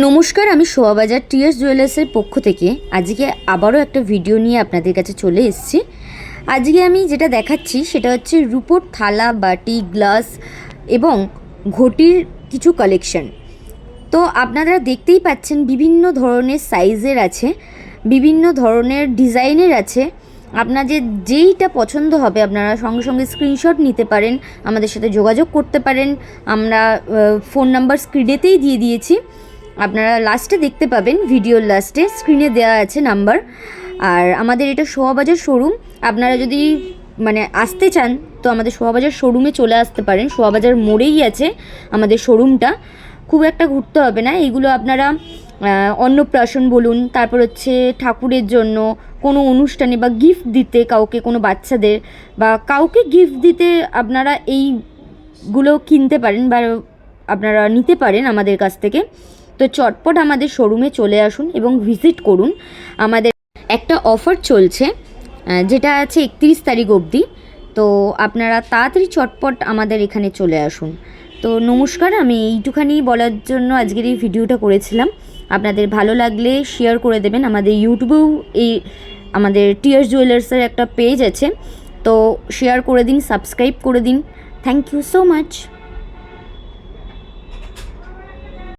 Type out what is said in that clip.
নমস্কার, আমি শোভাবাজার টিএস জুয়েলার্সের পক্ষ থেকে আজকে আবারও একটা ভিডিও নিয়ে আপনাদের কাছে চলে এসেছি। আজকে আমি যেটা দেখাচ্ছি সেটা হচ্ছে রূপোর থালা, বাটি, গ্লাস এবং ঘটির কিছু কালেকশন। তো আপনারা দেখতেই পাচ্ছেন বিভিন্ন ধরনের সাইজের আছে, বিভিন্ন ধরনের ডিজাইনের আছে। আপনাদের যেইটা পছন্দ হবে আপনারা সঙ্গে সঙ্গে স্ক্রিনশট নিতে পারেন, আমাদের সাথে যোগাযোগ করতে পারেন। আমরা ফোন নাম্বার স্ক্রিনেতেই দিয়ে দিয়েছি, আপনারা লাস্টে দেখতে পাবেন, ভিডিওর লাস্টে স্ক্রিনে দেওয়া আছে নাম্বার। আর আমাদের এটা শোভাবাজার শোরুম। আপনারা যদি আসতে চান তো আমাদের শোভাবাজার শোরুমে চলে আসতে পারেন। শোভাবাজার মোড়েই আছে আমাদের শোরুমটা, খুব একটা ঘুরতে হবে না। এইগুলো আপনারা অন্নপ্রাশন বলুন, তারপর হচ্ছে ঠাকুরের জন্য কোনো অনুষ্ঠানে বা গিফট দিতে, কাউকে কোনো বাচ্চাদের বা কাউকে গিফট দিতে আপনারা এইগুলো কিনতে পারেন বা আপনারা নিতে পারেন আমাদের কাছ থেকে। তো চটপট আমাদের শোরুমে চলে আসুন এবং ভিজিট করুন। আমাদের একটা অফার চলছে যেটা আছে 31 তারিখ অবধি। তো আপনারা তাড়াতাড়ি চটপট আমাদের এখানে চলে আসুন। তো নমস্কার, আমি এইটুখানি বলার জন্য আজকের এই ভিডিওটা করেছিলাম। আপনাদের ভালো লাগলে শেয়ার করে দেবেন। আমাদের ইউটিউবেও আমাদের টিএস জুয়েলার্সের একটা পেজ আছে, তো শেয়ার করে দিন, সাবস্ক্রাইব করে দিন। Thank you so much.